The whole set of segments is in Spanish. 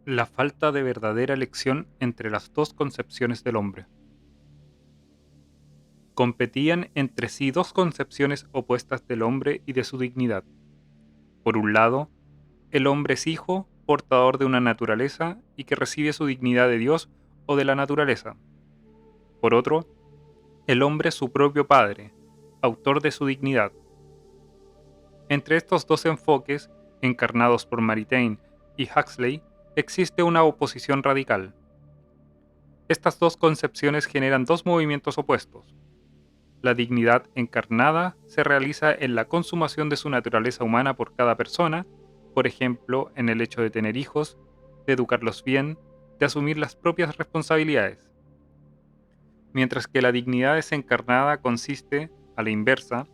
La falta de verdadera elección entre las dos concepciones del hombre. Competían entre sí dos concepciones opuestas del hombre y de su dignidad. Por un lado, el hombre es hijo, portador de una naturaleza y que recibe su dignidad de Dios o de la naturaleza. Por otro, el hombre es su propio padre, autor de su dignidad. Entre estos dos enfoques, encarnados por Maritain y Huxley, existe una oposición radical. Estas dos concepciones generan dos movimientos opuestos. La dignidad encarnada se realiza en la consumación de su naturaleza humana por cada persona, por ejemplo, en el hecho de tener hijos, de educarlos bien, de asumir las propias responsabilidades. Mientras que la dignidad desencarnada consiste, a la inversa,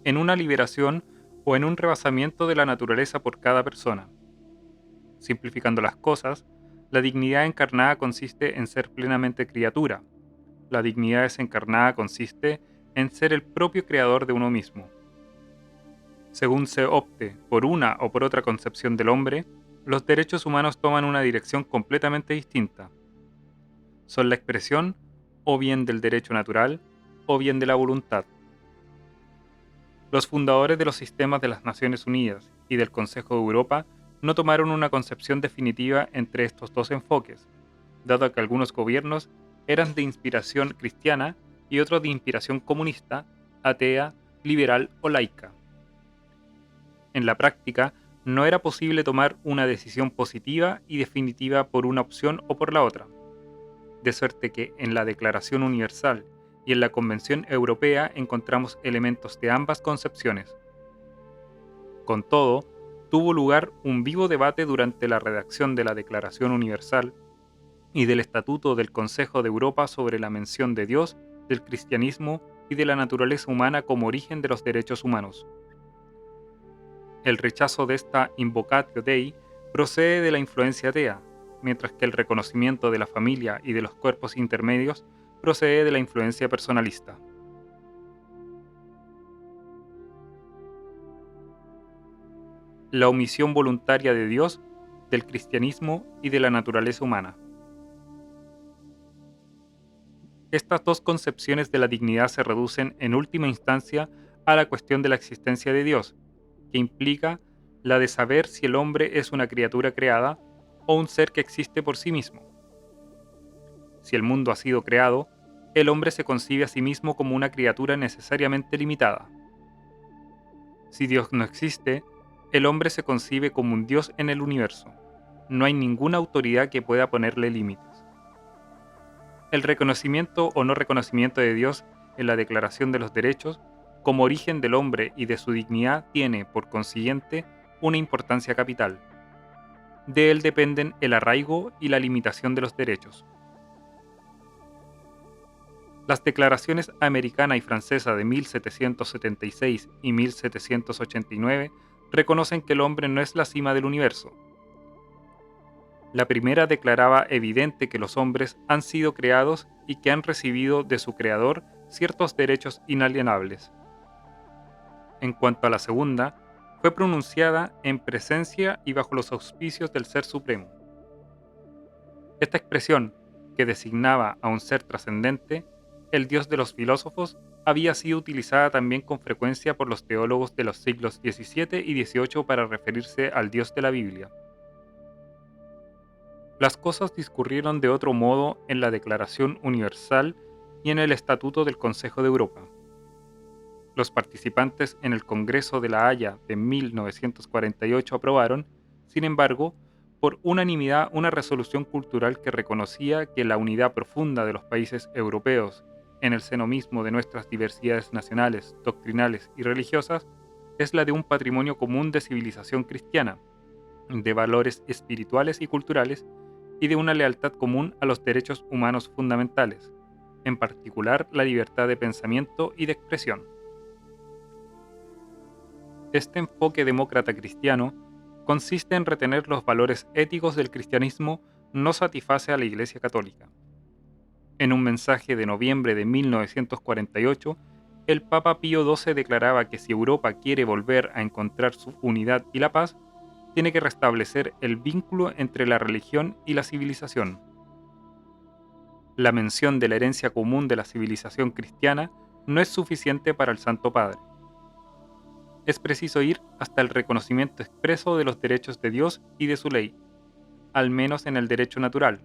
en una liberación o en un rebasamiento de la naturaleza por cada persona. Simplificando las cosas, la dignidad encarnada consiste en ser plenamente criatura. La dignidad desencarnada consiste en ser el propio creador de uno mismo. Según se opte por una o por otra concepción del hombre, los derechos humanos toman una dirección completamente distinta. Son la expresión o bien del derecho natural o bien de la voluntad. Los fundadores de los sistemas de las Naciones Unidas y del Consejo de Europa no tomaron una concepción definitiva entre estos dos enfoques, dado que algunos gobiernos eran de inspiración cristiana y otros de inspiración comunista, atea, liberal o laica. En la práctica, no era posible tomar una decisión positiva y definitiva por una opción o por la otra, de suerte que en la Declaración Universal y en la Convención Europea encontramos elementos de ambas concepciones. Con todo, tuvo lugar un vivo debate durante la redacción de la Declaración Universal y del Estatuto del Consejo de Europa sobre la mención de Dios, del cristianismo y de la naturaleza humana como origen de los derechos humanos. El rechazo de esta Invocatio Dei procede de la influencia atea, mientras que el reconocimiento de la familia y de los cuerpos intermedios procede de la influencia personalista. La omisión voluntaria de Dios, del cristianismo y de la naturaleza humana. Estas dos concepciones de la dignidad se reducen en última instancia a la cuestión de la existencia de Dios, que implica la de saber si el hombre es una criatura creada o un ser que existe por sí mismo. Si el mundo ha sido creado, el hombre se concibe a sí mismo como una criatura necesariamente limitada. Si Dios no existe, el hombre se concibe como un Dios en el universo. No hay ninguna autoridad que pueda ponerle límites. El reconocimiento o no reconocimiento de Dios en la Declaración de los Derechos como origen del hombre y de su dignidad tiene, por consiguiente, una importancia capital. De él dependen el arraigo y la limitación de los derechos. Las declaraciones americana y francesa de 1776 y 1789 reconocen que el hombre no es la cima del universo. La primera declaraba evidente que los hombres han sido creados y que han recibido de su creador ciertos derechos inalienables. En cuanto a la segunda, fue pronunciada en presencia y bajo los auspicios del Ser Supremo. Esta expresión, que designaba a un ser trascendente, el Dios de los filósofos, había sido utilizada también con frecuencia por los teólogos de los siglos XVII y XVIII para referirse al Dios de la Biblia. Las cosas discurrieron de otro modo en la Declaración Universal y en el Estatuto del Consejo de Europa. Los participantes en el Congreso de La Haya de 1948 aprobaron, sin embargo, por unanimidad una resolución cultural que reconocía que la unidad profunda de los países europeos en el seno mismo de nuestras diversidades nacionales, doctrinales y religiosas es la de un patrimonio común de civilización cristiana, de valores espirituales y culturales y de una lealtad común a los derechos humanos fundamentales, en particular la libertad de pensamiento y de expresión. Este enfoque demócrata cristiano consiste en retener los valores éticos del cristianismo no satisface a la Iglesia Católica. En un mensaje de noviembre de 1948, el Papa Pío XII declaraba que si Europa quiere volver a encontrar su unidad y la paz, tiene que restablecer el vínculo entre la religión y la civilización. La mención de la herencia común de la civilización cristiana no es suficiente para el Santo Padre. Es preciso ir hasta el reconocimiento expreso de los derechos de Dios y de su ley, al menos en el derecho natural,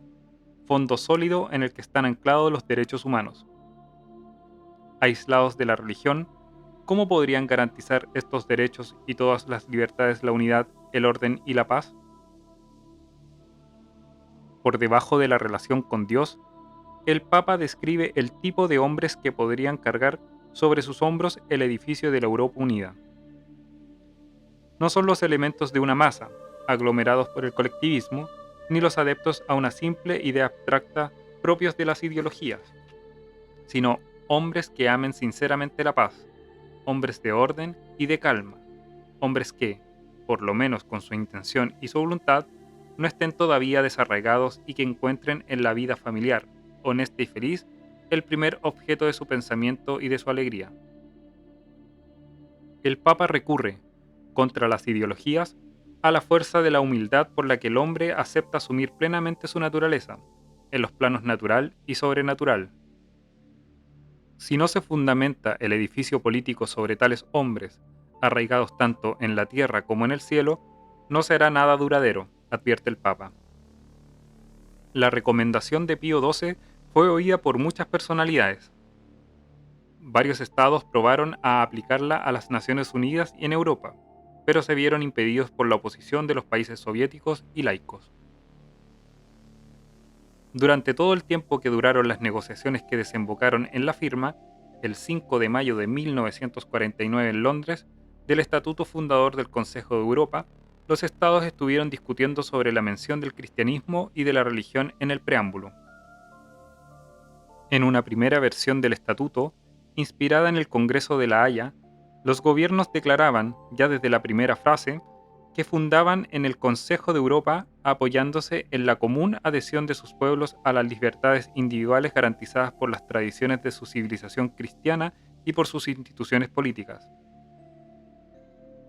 fondo sólido en el que están anclados los derechos humanos. Aislados de la religión, ¿cómo podrían garantizar estos derechos y todas las libertades la unidad, el orden y la paz? Por debajo de la relación con Dios, el Papa describe el tipo de hombres que podrían cargar sobre sus hombros el edificio de la Europa unida. No son los elementos de una masa, aglomerados por el colectivismo, ni los adeptos a una simple idea abstracta propios de las ideologías, sino hombres que amen sinceramente la paz, hombres de orden y de calma, hombres que, por lo menos con su intención y su voluntad, no estén todavía desarraigados y que encuentren en la vida familiar, honesta y feliz, el primer objeto de su pensamiento y de su alegría. El Papa recurre, contra las ideologías, a la fuerza de la humildad por la que el hombre acepta asumir plenamente su naturaleza, en los planos natural y sobrenatural. Si no se fundamenta el edificio político sobre tales hombres, arraigados tanto en la tierra como en el cielo, no será nada duradero, advierte el Papa. La recomendación de Pío XII fue oída por muchas personalidades. Varios estados probaron a aplicarla a las Naciones Unidas y en Europa, pero se vieron impedidos por la oposición de los países soviéticos y laicos. Durante todo el tiempo que duraron las negociaciones que desembocaron en la firma, el 5 de mayo de 1949 en Londres, del Estatuto Fundador del Consejo de Europa, los estados estuvieron discutiendo sobre la mención del cristianismo y de la religión en el preámbulo. En una primera versión del estatuto, inspirada en el Congreso de La Haya, los gobiernos declaraban, ya desde la primera frase, que fundaban en el Consejo de Europa apoyándose en la común adhesión de sus pueblos a las libertades individuales garantizadas por las tradiciones de su civilización cristiana y por sus instituciones políticas.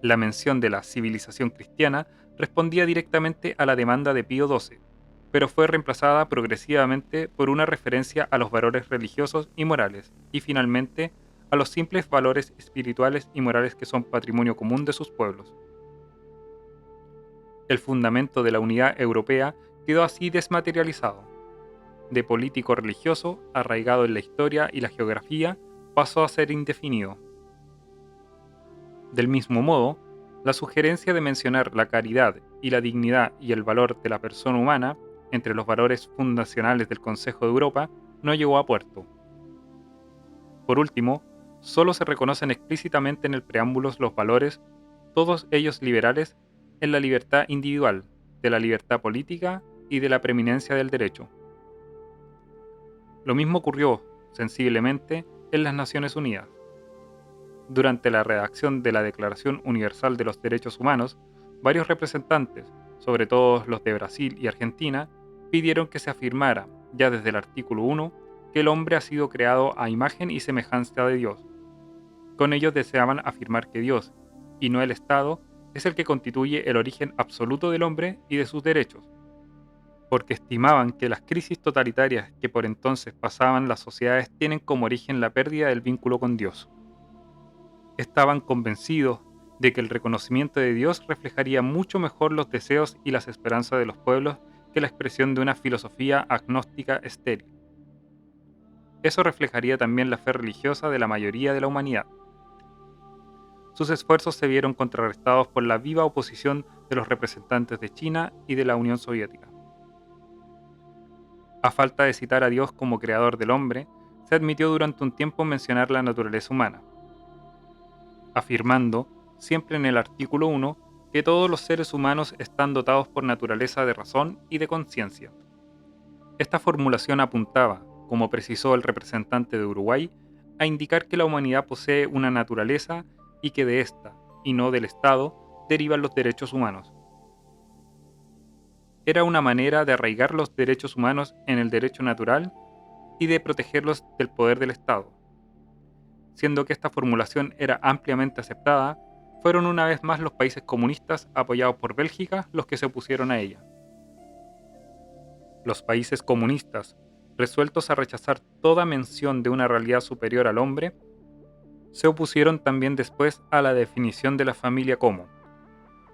La mención de la civilización cristiana respondía directamente a la demanda de Pío XII, pero fue reemplazada progresivamente por una referencia a los valores religiosos y morales, y finalmente a los simples valores espirituales y morales que son patrimonio común de sus pueblos. El fundamento de la unidad europea quedó así desmaterializado. De político religioso, arraigado en la historia y la geografía, pasó a ser indefinido. Del mismo modo, la sugerencia de mencionar la caridad y la dignidad y el valor de la persona humana entre los valores fundacionales del Consejo de Europa no llegó a puerto. Por último, solo se reconocen explícitamente en el preámbulo los valores, todos ellos liberales, en la libertad individual, de la libertad política y de la preeminencia del derecho. Lo mismo ocurrió, sensiblemente, en las Naciones Unidas. Durante la redacción de la Declaración Universal de los Derechos Humanos, varios representantes, sobre todo los de Brasil y Argentina, pidieron que se afirmara, ya desde el artículo 1, que el hombre ha sido creado a imagen y semejanza de Dios. Con ello deseaban afirmar que Dios, y no el Estado, es el que constituye el origen absoluto del hombre y de sus derechos, porque estimaban que las crisis totalitarias que por entonces pasaban las sociedades tienen como origen la pérdida del vínculo con Dios. Estaban convencidos de que el reconocimiento de Dios reflejaría mucho mejor los deseos y las esperanzas de los pueblos que la expresión de una filosofía agnóstica estéril. Eso reflejaría también la fe religiosa de la mayoría de la humanidad. Sus esfuerzos se vieron contrarrestados por la viva oposición de los representantes de China y de la Unión Soviética. A falta de citar a Dios como creador del hombre, se admitió durante un tiempo mencionar la naturaleza humana, afirmando, siempre en el artículo 1, que todos los seres humanos están dotados por naturaleza de razón y de conciencia. Esta formulación apuntaba, como precisó el representante de Uruguay, a indicar que la humanidad posee una naturaleza y que de ésta, y no del Estado, derivan los derechos humanos. Era una manera de arraigar los derechos humanos en el derecho natural y de protegerlos del poder del Estado. Siendo que esta formulación era ampliamente aceptada, fueron una vez más los países comunistas apoyados por Bélgica los que se opusieron a ella. Los países comunistas, resueltos a rechazar toda mención de una realidad superior al hombre, se opusieron también después a la definición de la familia como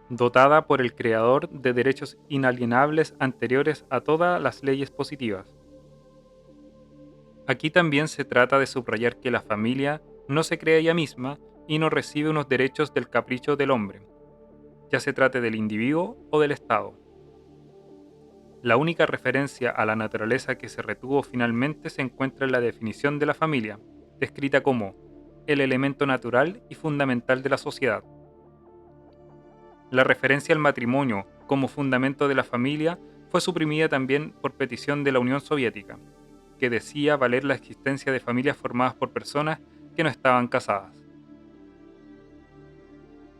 dotada por el creador de derechos inalienables anteriores a todas las leyes positivas. Aquí también se trata de subrayar que la familia no se crea ella misma y no recibe unos derechos del capricho del hombre, ya se trate del individuo o del Estado. La única referencia a la naturaleza que se retuvo finalmente se encuentra en la definición de la familia, descrita como el elemento natural y fundamental de la sociedad. La referencia al matrimonio como fundamento de la familia fue suprimida también por petición de la Unión Soviética, que decía valer la existencia de familias formadas por personas que no estaban casadas.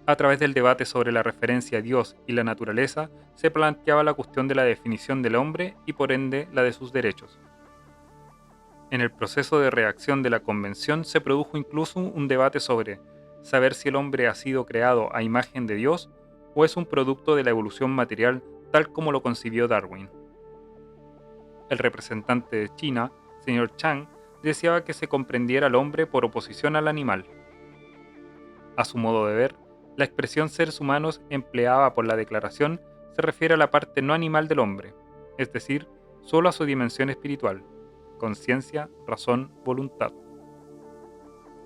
A través del debate sobre la referencia a Dios y la naturaleza, se planteaba la cuestión de la definición del hombre y por ende la de sus derechos. En el proceso de redacción de la Convención se produjo incluso un debate sobre saber si el hombre ha sido creado a imagen de Dios o es un producto de la evolución material tal como lo concibió Darwin. El representante de China, señor Chang, deseaba que se comprendiera al hombre por oposición al animal. A su modo de ver, la expresión seres humanos empleada por la declaración se refiere a la parte no animal del hombre, es decir, solo a su dimensión espiritual, conciencia, razón, voluntad.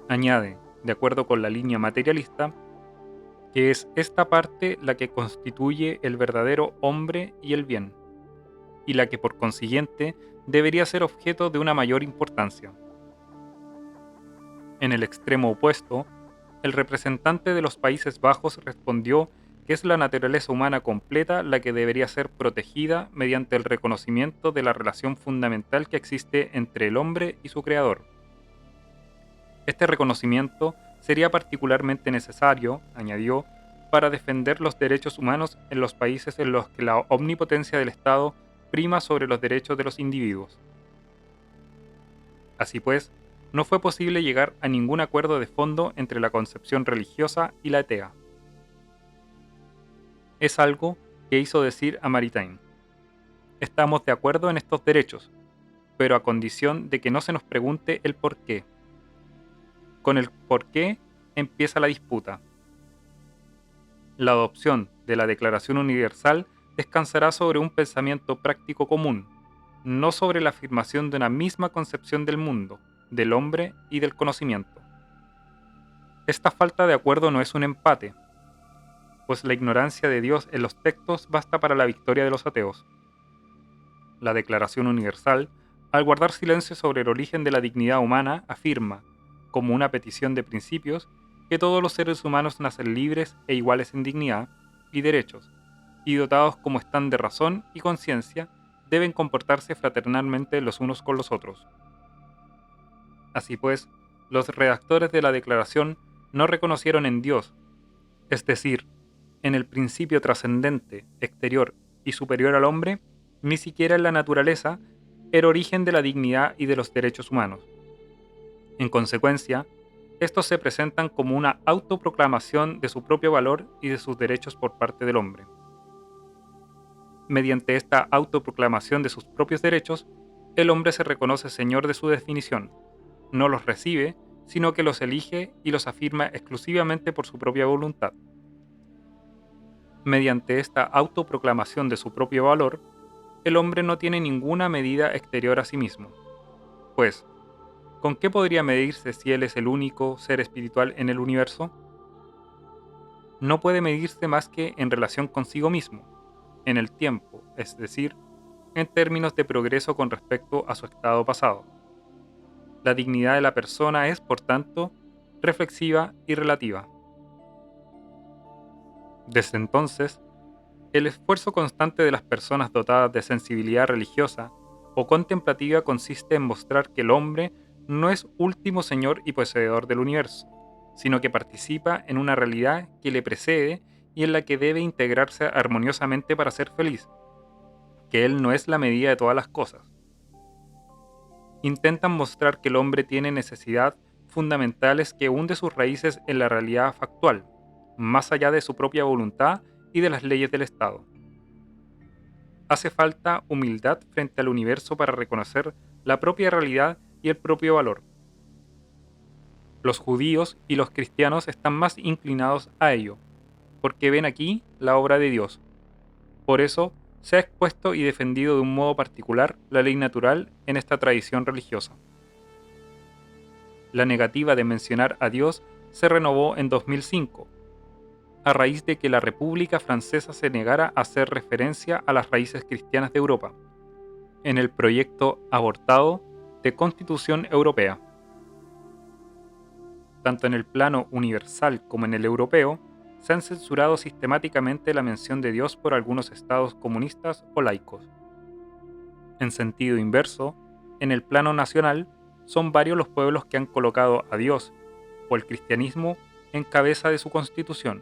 Añade, de acuerdo con la línea materialista, que es esta parte la que constituye el verdadero hombre y el bien, y la que por consiguiente debería ser objeto de una mayor importancia. En el extremo opuesto, el representante de los Países Bajos respondió que es la naturaleza humana completa la que debería ser protegida mediante el reconocimiento de la relación fundamental que existe entre el hombre y su creador. Este reconocimiento sería particularmente necesario, añadió, para defender los derechos humanos en los países en los que la omnipotencia del Estado prima sobre los derechos de los individuos. Así pues, no fue posible llegar a ningún acuerdo de fondo entre la concepción religiosa y la atea. Es algo que hizo decir a Maritain: estamos de acuerdo en estos derechos, pero a condición de que no se nos pregunte el por qué. Con el por qué empieza la disputa. La adopción de la Declaración Universal descansará sobre un pensamiento práctico común, no sobre la afirmación de una misma concepción del mundo, del hombre y del conocimiento. Esta falta de acuerdo no es un empate, pues la ignorancia de Dios en los textos basta para la victoria de los ateos. La Declaración Universal, al guardar silencio sobre el origen de la dignidad humana, afirma, como una petición de principios, que todos los seres humanos nacen libres e iguales en dignidad y derechos, y dotados como están de razón y conciencia, deben comportarse fraternalmente los unos con los otros. Así pues, los redactores de la Declaración no reconocieron en Dios, es decir, en el principio trascendente, exterior y superior al hombre, ni siquiera en la naturaleza, el origen de la dignidad y de los derechos humanos. En consecuencia, estos se presentan como una autoproclamación de su propio valor y de sus derechos por parte del hombre. Mediante esta autoproclamación de sus propios derechos, el hombre se reconoce señor de su definición, no los recibe, sino que los elige y los afirma exclusivamente por su propia voluntad. Mediante esta autoproclamación de su propio valor, el hombre no tiene ninguna medida exterior a sí mismo. Pues, ¿con qué podría medirse si él es el único ser espiritual en el universo? No puede medirse más que en relación consigo mismo, en el tiempo, es decir, en términos de progreso con respecto a su estado pasado. La dignidad de la persona es, por tanto, reflexiva y relativa. Desde entonces, el esfuerzo constante de las personas dotadas de sensibilidad religiosa o contemplativa consiste en mostrar que el hombre no es último señor y poseedor del universo, sino que participa en una realidad que le precede y en la que debe integrarse armoniosamente para ser feliz, que él no es la medida de todas las cosas. Intentan mostrar que el hombre tiene necesidades fundamentales que hunde sus raíces en la realidad factual, más allá de su propia voluntad y de las leyes del Estado. Hace falta humildad frente al universo para reconocer la propia realidad y el propio valor. Los judíos y los cristianos están más inclinados a ello, porque ven aquí la obra de Dios. Por eso, se ha expuesto y defendido de un modo particular la ley natural en esta tradición religiosa. La negativa de mencionar a Dios se renovó en 2005, a raíz de que la República Francesa se negara a hacer referencia a las raíces cristianas de Europa, en el proyecto abortado de Constitución Europea. Tanto en el plano universal como en el europeo, se han censurado sistemáticamente la mención de Dios por algunos estados comunistas o laicos. En sentido inverso, en el plano nacional, son varios los pueblos que han colocado a Dios o el cristianismo en cabeza de su constitución.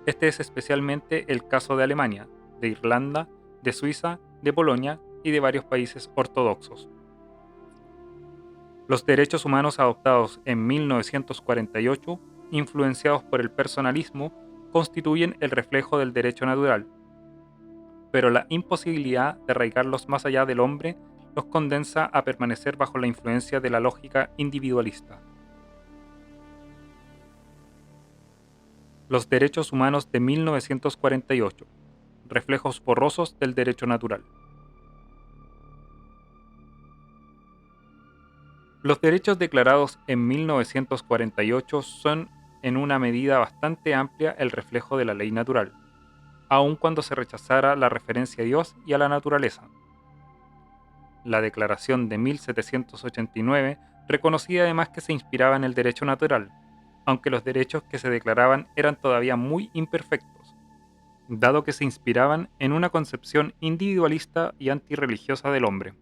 Este es especialmente el caso de Alemania, de Irlanda, de Suiza, de Polonia y de varios países ortodoxos. Los derechos humanos adoptados en 1948, influenciados por el personalismo, constituyen el reflejo del derecho natural, pero la imposibilidad de arraigarlos más allá del hombre los condensa a permanecer bajo la influencia de la lógica individualista. Los derechos humanos de 1948, reflejos borrosos del derecho natural. Los derechos declarados en 1948 son en una medida bastante amplia el reflejo de la ley natural, aun cuando se rechazara la referencia a Dios y a la naturaleza. La Declaración de 1789 reconocía además que se inspiraba en el derecho natural, aunque los derechos que se declaraban eran todavía muy imperfectos, dado que se inspiraban en una concepción individualista y antirreligiosa del hombre.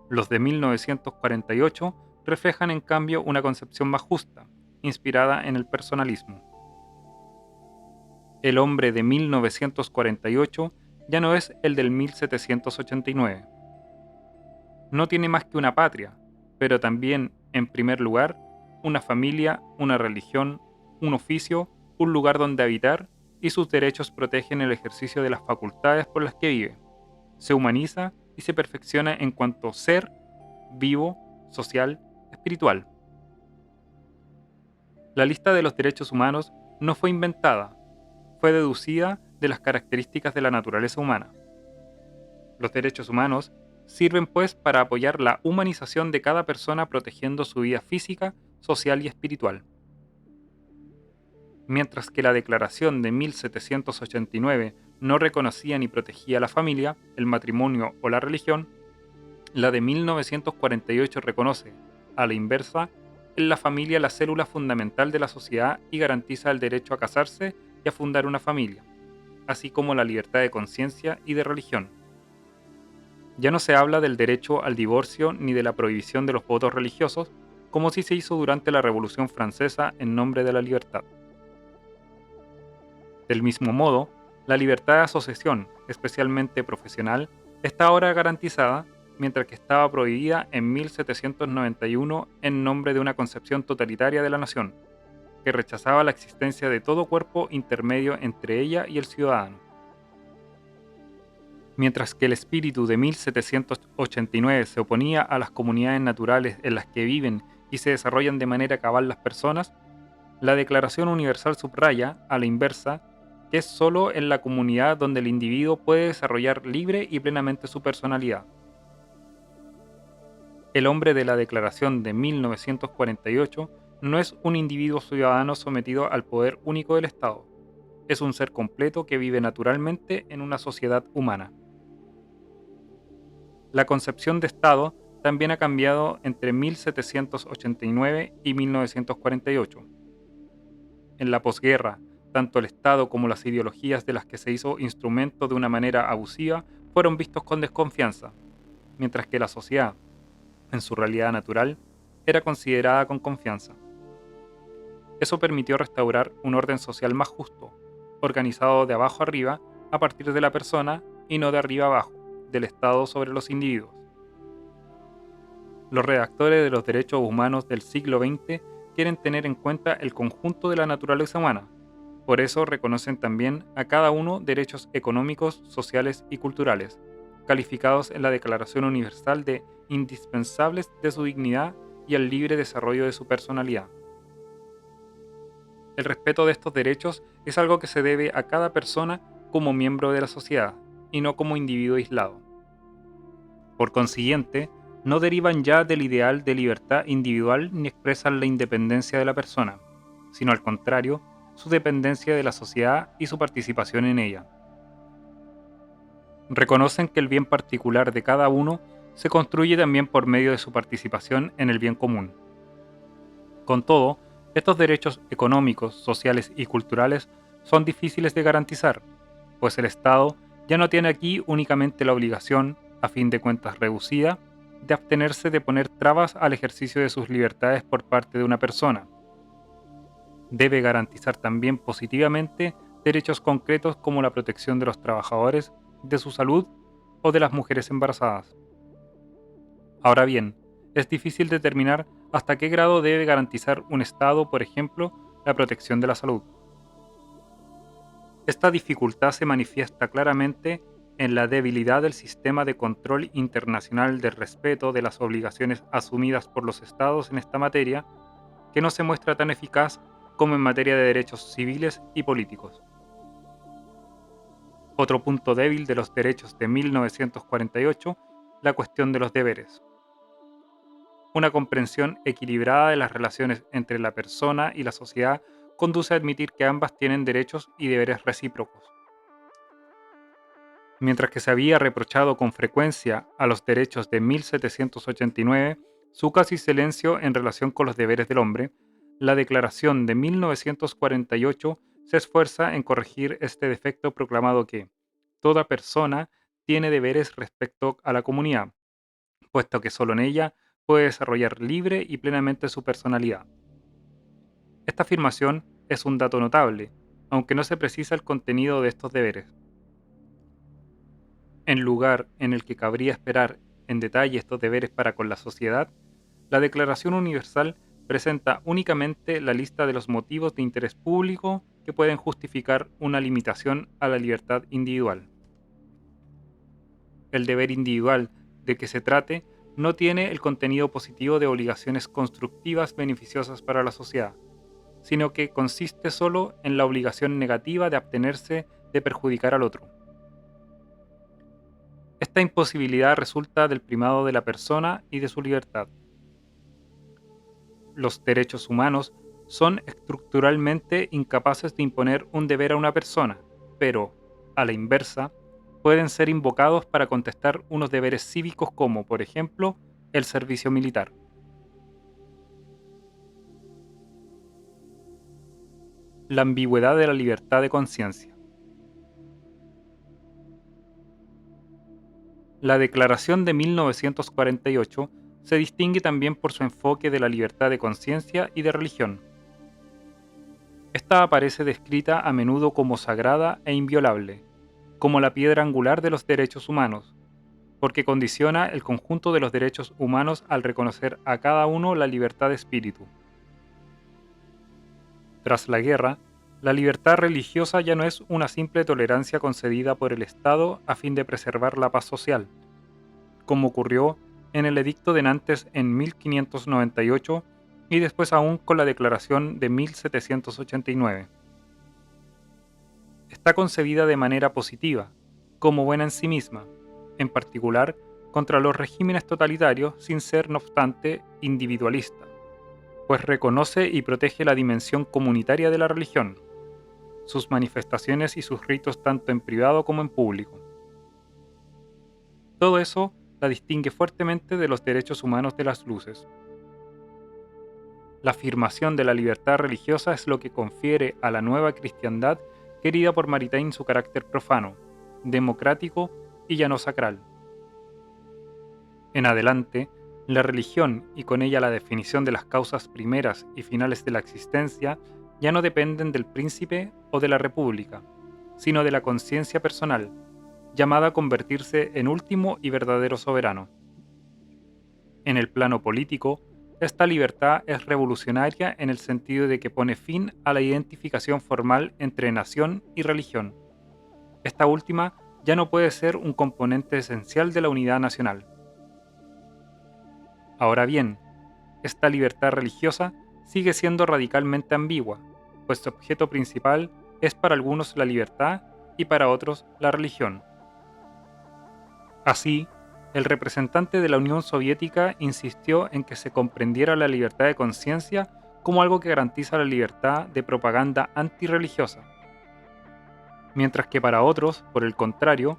Los de 1948 reflejan en cambio una concepción más justa, inspirada en el personalismo. El hombre de 1948 ya no es el del 1789. No tiene más que una patria, pero también, en primer lugar, una familia, una religión, un oficio, un lugar donde habitar, y sus derechos protegen el ejercicio de las facultades por las que vive. Se humaniza y se perfecciona en cuanto ser, vivo, social, espiritual. La lista de los derechos humanos no fue inventada, fue deducida de las características de la naturaleza humana. Los derechos humanos sirven pues para apoyar la humanización de cada persona protegiendo su vida física, social y espiritual. Mientras que la Declaración de 1789 no reconocía ni protegía la familia, el matrimonio o la religión, la de 1948 reconoce, a la inversa, en la familia la célula fundamental de la sociedad y garantiza el derecho a casarse y a fundar una familia, así como la libertad de conciencia y de religión. Ya no se habla del derecho al divorcio ni de la prohibición de los votos religiosos, como sí se hizo durante la Revolución Francesa en nombre de la libertad. Del mismo modo, la libertad de asociación, especialmente profesional, está ahora garantizada, mientras que estaba prohibida en 1791 en nombre de una concepción totalitaria de la nación, que rechazaba la existencia de todo cuerpo intermedio entre ella y el ciudadano. Mientras que el espíritu de 1789 se oponía a las comunidades naturales en las que viven y se desarrollan de manera cabal las personas, la Declaración Universal subraya, a la inversa, que es solo en la comunidad donde el individuo puede desarrollar libre y plenamente su personalidad. El hombre de la Declaración de 1948 no es un individuo ciudadano sometido al poder único del Estado, es un ser completo que vive naturalmente en una sociedad humana. La concepción de Estado también ha cambiado entre 1789 y 1948. En la posguerra, tanto el Estado como las ideologías de las que se hizo instrumento de una manera abusiva fueron vistos con desconfianza, mientras que la sociedad, en su realidad natural, era considerada con confianza. Eso permitió restaurar un orden social más justo, organizado de abajo arriba a partir de la persona y no de arriba abajo, del Estado sobre los individuos. Los redactores de los derechos humanos del siglo XX quieren tener en cuenta el conjunto de la naturaleza humana. Por eso reconocen también a cada uno derechos económicos, sociales y culturales, calificados en la Declaración Universal de indispensables de su dignidad y al libre desarrollo de su personalidad. El respeto de estos derechos es algo que se debe a cada persona como miembro de la sociedad, y no como individuo aislado. Por consiguiente, no derivan ya del ideal de libertad individual ni expresan la independencia de la persona, sino al contrario, su dependencia de la sociedad y su participación en ella. Reconocen que el bien particular de cada uno se construye también por medio de su participación en el bien común. Con todo, estos derechos económicos, sociales y culturales son difíciles de garantizar, pues el Estado ya no tiene aquí únicamente la obligación, a fin de cuentas reducida, de abstenerse de poner trabas al ejercicio de sus libertades por parte de una persona. Debe garantizar también positivamente derechos concretos como la protección de los trabajadores, de su salud o de las mujeres embarazadas. Ahora bien, es difícil determinar hasta qué grado debe garantizar un Estado, por ejemplo, la protección de la salud. Esta dificultad se manifiesta claramente en la debilidad del sistema de control internacional del respeto de las obligaciones asumidas por los Estados en esta materia, que no se muestra tan eficaz como en materia de derechos civiles y políticos. Otro punto débil de los derechos de 1948, la cuestión de los deberes. Una comprensión equilibrada de las relaciones entre la persona y la sociedad conduce a admitir que ambas tienen derechos y deberes recíprocos. Mientras que se había reprochado con frecuencia a los derechos de 1789 su casi silencio en relación con los deberes del hombre, la Declaración de 1948 se esfuerza en corregir este defecto proclamado que toda persona tiene deberes respecto a la comunidad, puesto que solo en ella puede desarrollar libre y plenamente su personalidad. Esta afirmación es un dato notable, aunque no se precisa el contenido de estos deberes. En lugar en el que cabría esperar en detalle estos deberes para con la sociedad, la Declaración Universal presenta únicamente la lista de los motivos de interés público que pueden justificar una limitación a la libertad individual. El deber individual de que se trate no tiene el contenido positivo de obligaciones constructivas beneficiosas para la sociedad, sino que consiste solo en la obligación negativa de abstenerse de perjudicar al otro. Esta imposibilidad resulta del primado de la persona y de su libertad. Los derechos humanos son estructuralmente incapaces de imponer un deber a una persona, pero, a la inversa, pueden ser invocados para contestar unos deberes cívicos como, por ejemplo, el servicio militar. La ambigüedad de la libertad de conciencia. La Declaración de 1948 se distingue también por su enfoque de la libertad de conciencia y de religión. Esta aparece descrita a menudo como sagrada e inviolable, como la piedra angular de los derechos humanos, porque condiciona el conjunto de los derechos humanos al reconocer a cada uno la libertad de espíritu. Tras la guerra, la libertad religiosa ya no es una simple tolerancia concedida por el Estado a fin de preservar la paz social, como ocurrió en el Edicto de Nantes en 1598 y después aún con la Declaración de 1789. Está concebida de manera positiva, como buena en sí misma, en particular contra los regímenes totalitarios sin ser, no obstante, individualista, pues reconoce y protege la dimensión comunitaria de la religión, sus manifestaciones y sus ritos tanto en privado como en público. Todo eso la distingue fuertemente de los derechos humanos de las luces. La afirmación de la libertad religiosa es lo que confiere a la nueva cristiandad querida por Maritain su carácter profano, democrático y ya no sacral. En adelante, la religión y con ella la definición de las causas primeras y finales de la existencia ya no dependen del príncipe o de la república, sino de la conciencia personal, llamada a convertirse en último y verdadero soberano. En el plano político, esta libertad es revolucionaria en el sentido de que pone fin a la identificación formal entre nación y religión. Esta última ya no puede ser un componente esencial de la unidad nacional. Ahora bien, esta libertad religiosa sigue siendo radicalmente ambigua, pues su objeto principal es para algunos la libertad y para otros la religión. Así, el representante de la Unión Soviética insistió en que se comprendiera la libertad de conciencia como algo que garantiza la libertad de propaganda antirreligiosa, mientras que para otros, por el contrario,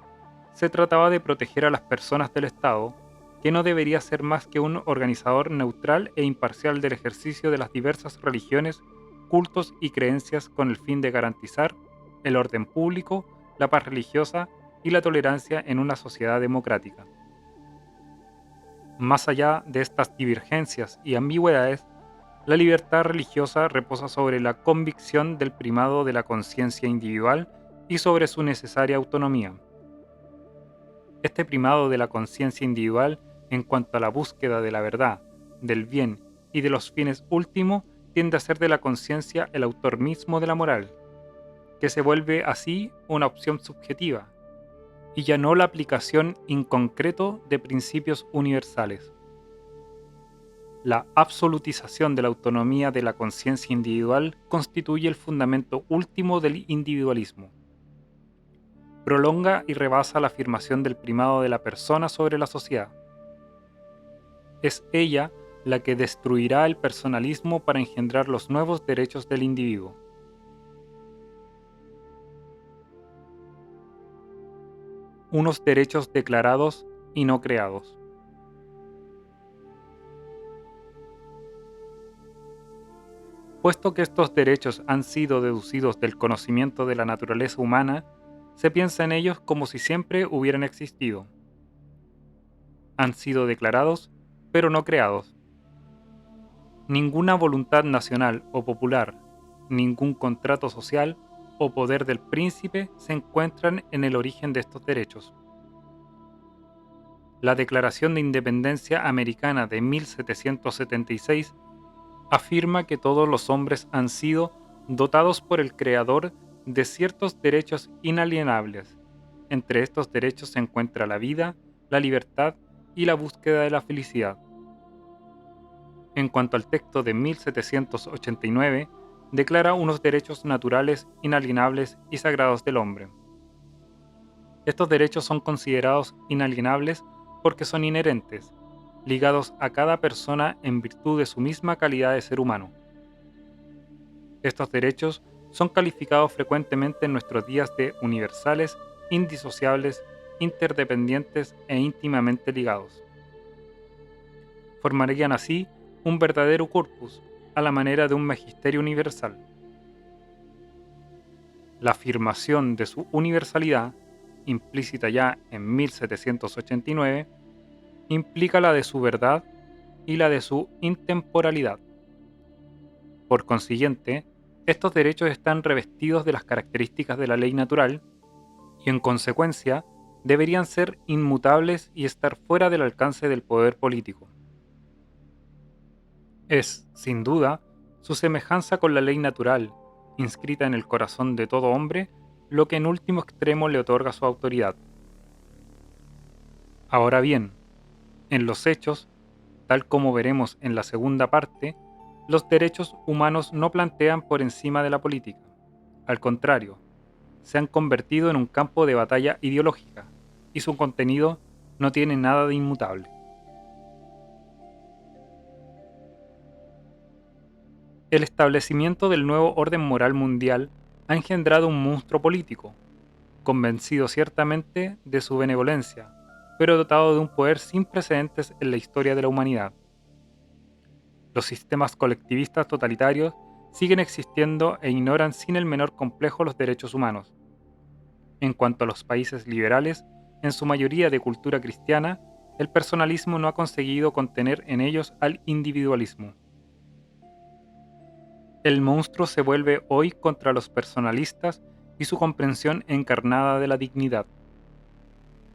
se trataba de proteger a las personas del Estado, que no debería ser más que un organizador neutral e imparcial del ejercicio de las diversas religiones, cultos y creencias con el fin de garantizar el orden público, la paz religiosa y la tolerancia en una sociedad democrática. Más allá de estas divergencias y ambigüedades, la libertad religiosa reposa sobre la convicción del primado de la conciencia individual y sobre su necesaria autonomía. Este primado de la conciencia individual en cuanto a la búsqueda de la verdad, del bien y de los fines últimos tiende a ser de la conciencia el autor mismo de la moral, que se vuelve así una opción subjetiva, y ya no la aplicación in concreto de principios universales. La absolutización de la autonomía de la conciencia individual constituye el fundamento último del individualismo. Prolonga y rebasa la afirmación del primado de la persona sobre la sociedad. Es ella la que destruirá el personalismo para engendrar los nuevos derechos del individuo. Unos derechos declarados y no creados. Puesto que estos derechos han sido deducidos del conocimiento de la naturaleza humana, se piensa en ellos como si siempre hubieran existido. Han sido declarados, pero no creados. Ninguna voluntad nacional o popular, ningún contrato social o poder del príncipe se encuentran en el origen de estos derechos. La Declaración de Independencia Americana de 1776 afirma que todos los hombres han sido dotados por el Creador de ciertos derechos inalienables. Entre estos derechos se encuentra la vida, la libertad y la búsqueda de la felicidad. En cuanto al texto de 1789, declara unos derechos naturales, inalienables y sagrados del hombre. Estos derechos son considerados inalienables porque son inherentes, ligados a cada persona en virtud de su misma calidad de ser humano. Estos derechos son calificados frecuentemente en nuestros días de universales, indisociables, interdependientes e íntimamente ligados. Formarían así un verdadero corpus, a la manera de un magisterio universal. La afirmación de su universalidad, implícita ya en 1789, implica la de su verdad y la de su intemporalidad. Por consiguiente, estos derechos están revestidos de las características de la ley natural y, en consecuencia, deberían ser inmutables y estar fuera del alcance del poder político. Es, sin duda, su semejanza con la ley natural, inscrita en el corazón de todo hombre, lo que en último extremo le otorga su autoridad. Ahora bien, en los hechos, tal como veremos en la segunda parte, los derechos humanos no plantean por encima de la política. Al contrario, se han convertido en un campo de batalla ideológica, y su contenido no tiene nada de inmutable. El establecimiento del nuevo orden moral mundial ha engendrado un monstruo político, convencido ciertamente de su benevolencia, pero dotado de un poder sin precedentes en la historia de la humanidad. Los sistemas colectivistas totalitarios siguen existiendo e ignoran sin el menor complejo los derechos humanos. En cuanto a los países liberales, en su mayoría de cultura cristiana, el personalismo no ha conseguido contener en ellos al individualismo. El monstruo se vuelve hoy contra los personalistas y su comprensión encarnada de la dignidad.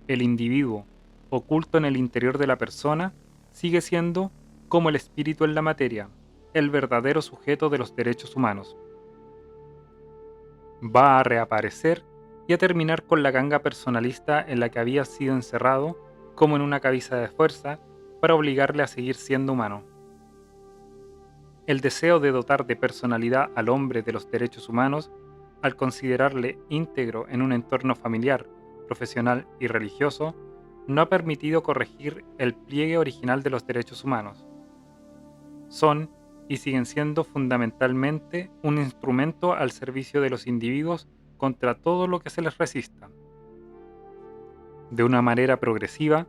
El individuo, oculto en el interior de la persona, sigue siendo como el espíritu en la materia, el verdadero sujeto de los derechos humanos. Va a reaparecer y a terminar con la ganga personalista en la que había sido encerrado como en una camisa de fuerza para obligarle a seguir siendo humano. El deseo de dotar de personalidad al hombre de los derechos humanos, al considerarle íntegro en un entorno familiar, profesional y religioso, no ha permitido corregir el pliegue original de los derechos humanos. Son y siguen siendo fundamentalmente un instrumento al servicio de los individuos contra todo lo que se les resista. De una manera progresiva,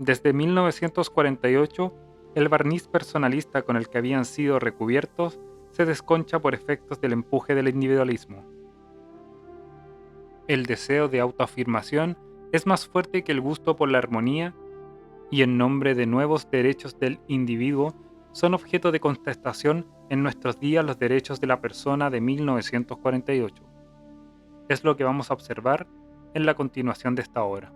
desde 1948, el barniz personalista con el que habían sido recubiertos se desconcha por efectos del empuje del individualismo. El deseo de autoafirmación es más fuerte que el gusto por la armonía y en nombre de nuevos derechos del individuo son objeto de contestación en nuestros días los derechos de la persona de 1948. Es lo que vamos a observar en la continuación de esta obra.